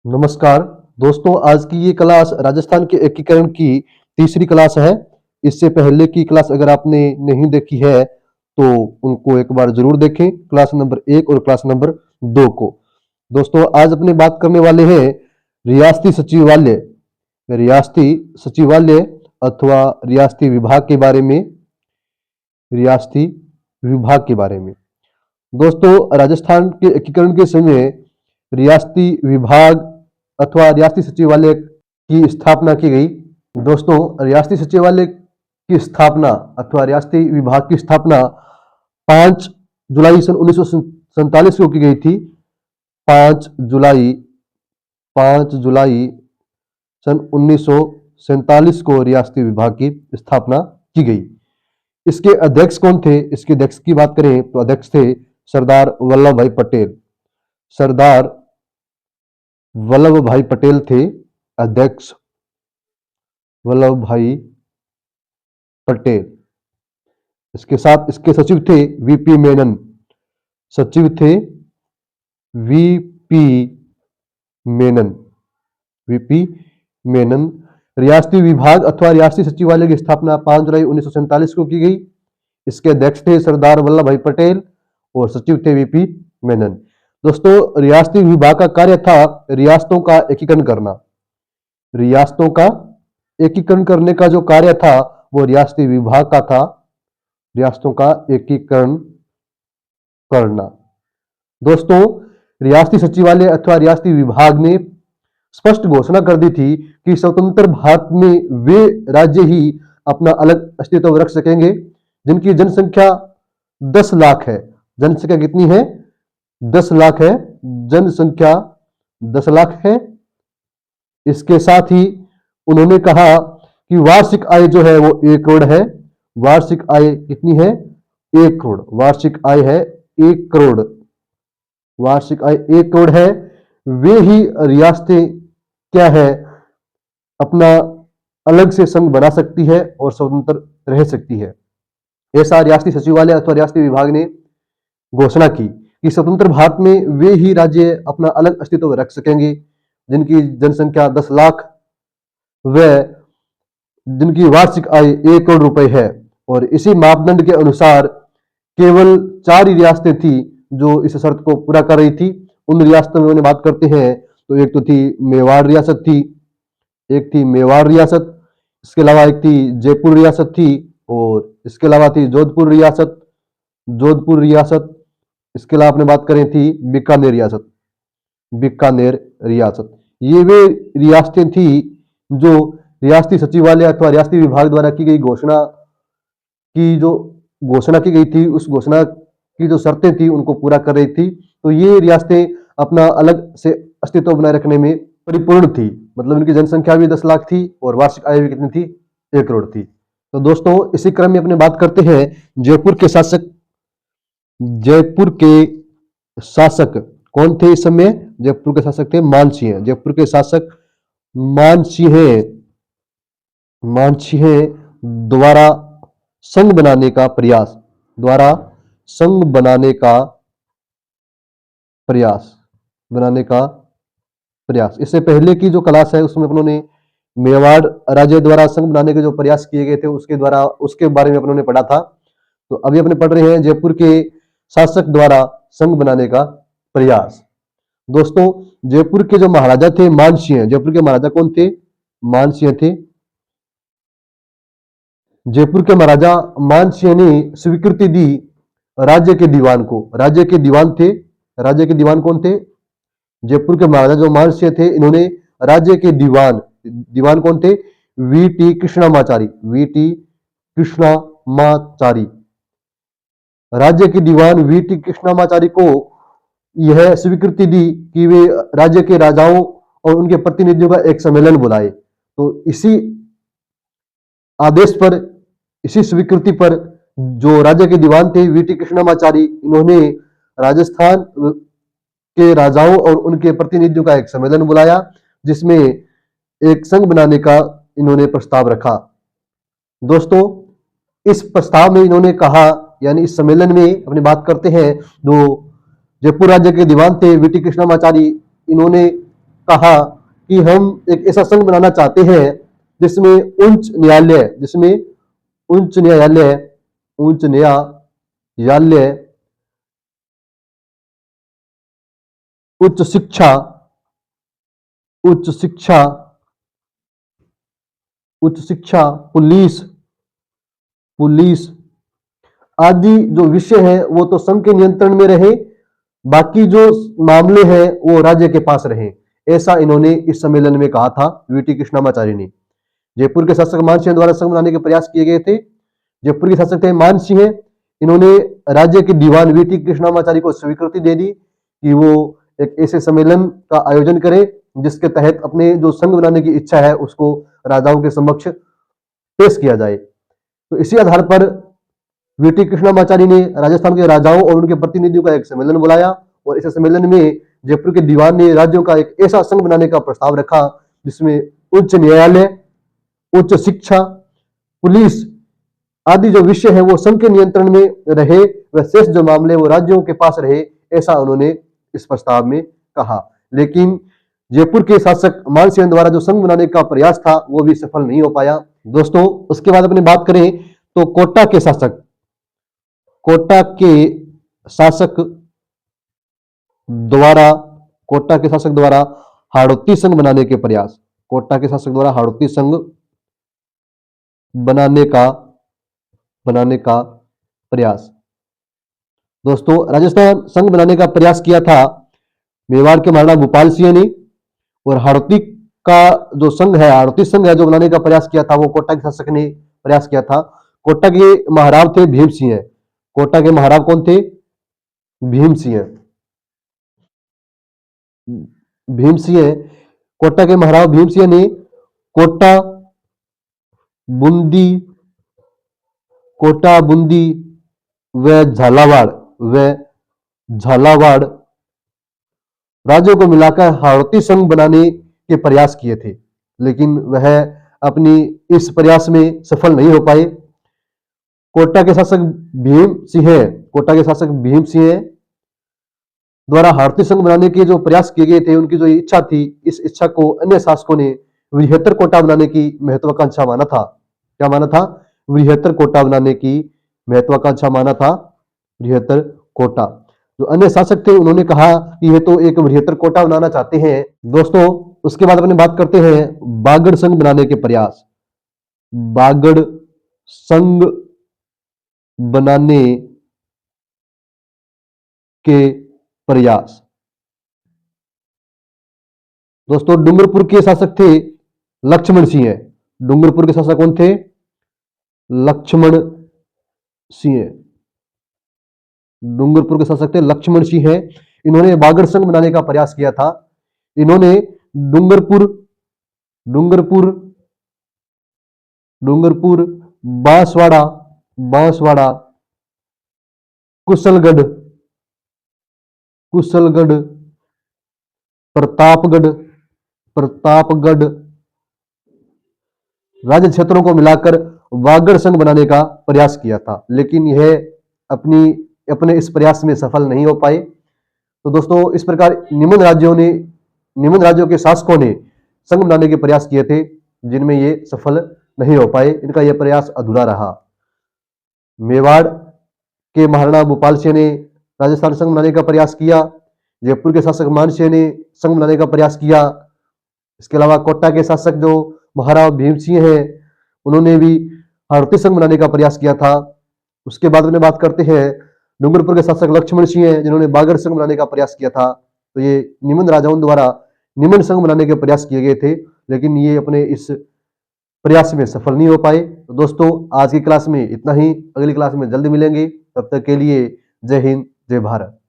नमस्कार दोस्तों, आज की ये क्लास राजस्थान के एकीकरण की तीसरी क्लास है। इससे पहले की क्लास अगर आपने नहीं देखी है तो उनको एक बार जरूर देखें, क्लास नंबर 1 और क्लास नंबर 2 को। दोस्तों, आज अपने बात करने वाले हैं रियासती सचिवालय रियासती सचिवालय अथवा रियासती विभाग के बारे में। रियासती विभाग के बारे में दोस्तों, राजस्थान के एकीकरण के समय रियासती विभाग अथवा रियासती सचिवालय की स्थापना की गई। दोस्तों, रियासती सचिवालय की स्थापना अथवा रियासती विभाग की स्थापना 5 जुलाई सन 1947 को की गई थी। 5 जुलाई 5 जुलाई सन 1947 को रियासती विभाग की स्थापना की गई। इसके अध्यक्ष कौन थे? इसके अध्यक्ष की बात करें तो अध्यक्ष थे सरदार वल्लभ भाई पटेल। सरदार वल्लभ भाई पटेल थे अध्यक्ष। वल्लभ भाई पटेल। इसके साथ इसके सचिव थे वीपी मेनन। सचिव थे वीपी मेनन। वीपी मेनन। रियासती विभाग अथवा रियासती सचिवालय की स्थापना 5 जुलाई 1947 को की गई। इसके अध्यक्ष थे सरदार वल्लभ भाई पटेल और सचिव थे वीपी मेनन। दोस्तों, रियासती विभाग का कार्य था रियासतों का एकीकरण करना। रियासतों का एकीकरण करने का जो कार्य था वो रियासती विभाग का था। रियासतों का एकीकरण करना। दोस्तों, रियासती सचिवालय अथवा रियासती विभाग ने स्पष्ट घोषणा कर दी थी कि स्वतंत्र भारत में वे राज्य ही अपना अलग अस्तित्व रख सकेंगे जिनकी जनसंख्या 10 लाख है। जनसंख्या कितनी है? 10 लाख है। जनसंख्या 10 लाख है। इसके साथ ही उन्होंने कहा कि वार्षिक आय जो है वो 1 करोड़ है। वार्षिक आय कितनी है? 1 करोड़। वार्षिक आय है 1 करोड़। वार्षिक आय 1 करोड़ है। वे ही रियासतें क्या है अपना अलग से संघ बना सकती है और स्वतंत्र रह सकती है। ऐसा रियासती सचिवालय अथवा रियासती विभाग ने घोषणा की कि स्वतंत्र भारत में वे ही राज्य अपना अलग अस्तित्व रख सकेंगे जिनकी जनसंख्या 10 लाख व जिनकी वार्षिक आय 1 करोड़ रुपए है। और इसी मापदंड के अनुसार केवल 4 ही रियासतें थी जो इस शर्त को पूरा कर रही थी। उन रियासतों में बात करते हैं तो एक तो थी मेवाड़ रियासत थी। एक थी मेवाड़ रियासत। इसके अलावा एक थी जयपुर रियासत थी और इसके अलावा थी जोधपुर रियासत। जोधपुर रियासत। इसके अलावा आपने बात करें थी बीकानेर रियासत। बीकानेर रियासत। ये वे रियासतें थी जो रियासती सचिवालय अथवा रियासती विभाग द्वारा की गई घोषणा की गई थी, उस घोषणा की जो शर्तें थी उनको पूरा कर रही थी। तो ये रियासतें अपना अलग से अस्तित्व बनाए रखने में परिपूर्ण थी। मतलब इनकी जनसंख्या भी 10 लाख थी और वार्षिक आय भी कितनी थी? 1 करोड़ थी। तो दोस्तों, इसी क्रम में अपने बात करते हैं जयपुर के शासक। जयपुर के शासक कौन थे इस समय? जयपुर के शासक थे मानसिंह। जयपुर के शासक मानसिंह। मानसिंह द्वारा संघ बनाने का प्रयास। द्वारा संघ बनाने का प्रयास। बनाने का प्रयास। इससे पहले की जो क्लास है उसमें उन्होंने मेवाड़ राज्य द्वारा संघ बनाने के जो प्रयास किए गए थे उसके बारे में उन्होंने पढ़ा था। तो अभी अपने पढ़ रहे हैं जयपुर के शासक द्वारा संघ बनाने का प्रयास। दोस्तों, जयपुर के जो महाराजा थे मानसिंह। जयपुर के महाराजा कौन थे? मानसिंह थे। जयपुर के महाराजा मानसिंह ने स्वीकृति दी राज्य के दीवान को। राज्य के दीवान थे। राज्य के दीवान कौन थे? जयपुर के महाराजा जो मानसिंह थे इन्होंने राज्य के दीवान कौन थे? वीटी कृष्णामाचारी। वीटी कृष्णामाचारी। राज्य के दीवान वीटी कृष्णामाचारी को यह स्वीकृति दी कि वे राज्य के राजाओं और उनके प्रतिनिधियों का एक सम्मेलन बुलाए। तो इसी आदेश पर, इसी स्वीकृति पर जो राज्य के दीवान थे वीटी कृष्णामाचारी, इन्होंने राजस्थान के राजाओं और उनके प्रतिनिधियों का एक सम्मेलन बुलाया जिसमें एक संघ बनाने का इन्होंने प्रस्ताव रखा। दोस्तों, इस प्रस्ताव में इन्होंने कहा, यानी इस सम्मेलन में अपनी बात करते हैं, जो जयपुर राज्य के दीवान थे वीटी कृष्णामाचारी, इन्होंने कहा कि हम एक ऐसा संघ बनाना चाहते हैं जिसमें उच्च न्यायालय उच्च न्यायालय उच्च शिक्षा उच्च शिक्षा उच्च शिक्षा पुलिस पुलिस आदि जो विषय है वो तो संघ के नियंत्रण में रहे, बाकी जो मामले हैं वो राज्य के पास रहे। ऐसा इन्होंने इस सम्मेलन में कहा था वीटी कृष्णामाचारी ने। जयपुर के शासक मान सिंह द्वारा संघ बनाने के प्रयास किए गए थे। जयपुर के शासक थे मान सिंह, इन्होंने राज्य के दीवान वीटी कृष्णामाचारी को स्वीकृति दे दी कि वो एक ऐसे सम्मेलन का आयोजन करे जिसके तहत अपने जो संघ बनाने की इच्छा है उसको राजाओं के समक्ष पेश किया जाए। तो इसी आधार पर वीटी कृष्णामाचारी ने राजस्थान के राजाओं और उनके प्रतिनिधियों का एक सम्मेलन बुलाया और इस सम्मेलन में जयपुर के दीवान ने राज्यों का एक ऐसा संघ बनाने का प्रस्ताव रखा जिसमें उच्च न्यायालय, उच्च शिक्षा, पुलिस आदि जो विषय है वो संघ के नियंत्रण में रहे, वह शेष जो मामले वो राज्यों के पास रहे, ऐसा उन्होंने इस प्रस्ताव में कहा। लेकिन जयपुर के शासक मानसिंह द्वारा जो संघ बनाने का प्रयास था वो भी सफल नहीं हो पाया। दोस्तों उसके बाद अपनी बात करें तो कोटा के शासक द्वारा हाड़ौती संघ बनाने के प्रयास, कोटा के शासक द्वारा हाड़ौती संघ बनाने का प्रयास। दोस्तों राजस्थान संघ बनाने का प्रयास किया था मेवाड़ के महाराणा भूपाल सिंह ने, और हाड़ौती का जो संघ है, हाड़ौती संघ है जो बनाने का प्रयास किया था वो कोटा के शासक ने प्रयास किया था। कोटा के महाराव थे भीम सिंह। कोटा के महाराव कौन थे? भीम सिंह। कोटा के महाराव भीम सिंह ने कोटा बूंदी व झालावाड़ राज्यों को मिलाकर हाड़ौती संघ बनाने के प्रयास किए थे, लेकिन वह अपनी इस प्रयास में सफल नहीं हो पाए। कोटा के शासक भीम सिंह द्वारा हाड़ौती संघ बनाने के जो प्रयास किए गए थे, उनकी जो इच्छा थी, इस इच्छा को अन्य शासकों ने वृहत्तर कोटा बनाने की महत्वाकांक्षा माना था। क्या माना था? वृहत्तर कोटा बनाने की महत्वाकांक्षा माना था। वृहत्तर कोटा, जो अन्य शासक थे उन्होंने कहा कि यह तो एक वृहत्तर कोटा बनाना चाहते हैं। दोस्तों उसके बाद अपनी बात करते हैं बागड़ संघ बनाने के प्रयास। बागड़ संघ बनाने के प्रयास। दोस्तों डूंगरपुर के शासक थे लक्ष्मण सिंह। डूंगरपुर के शासक कौन थे? लक्ष्मण सिंह। डूंगरपुर के शासक थे लक्ष्मण सिंह। इन्होंने बागड़ संघ बनाने का प्रयास किया था। इन्होंने डूंगरपुर बांसवाड़ा कुशलगढ़ प्रतापगढ़ राज्य क्षेत्रों को मिलाकर बागड़ संघ बनाने का प्रयास किया था, लेकिन यह अपने इस प्रयास में सफल नहीं हो पाए। तो दोस्तों इस प्रकार निम्न राज्यों के शासकों ने संघ बनाने के प्रयास किए थे जिनमें ये सफल नहीं हो पाए, इनका यह प्रयास अधूरा रहा। मेवाड़ के महाराणा भूपाल सिंह ने राजस्थान संघ बनाने का प्रयास किया। जयपुर के शासक मान सिंह ने संघ बनाने का प्रयास किया। इसके अलावा कोटा के शासक जो महाराव भीम सिंह है, उन्होंने भी हाड़ौती संघ बनाने का प्रयास किया था। उसके बाद में बात करते हैं डूंगरपुर के शासक लक्ष्मण सिंह है जिन्होंने बागड़ संघ बनाने का प्रयास किया था। तो ये निम्न राजाओं द्वारा निम्न संघ बनाने के प्रयास किए गए थे, लेकिन ये अपने इस प्रयास में सफल नहीं हो पाए। तो दोस्तों आज की क्लास में इतना ही, अगली क्लास में जल्दी मिलेंगे, तब तक के लिए जय हिंद जय भारत।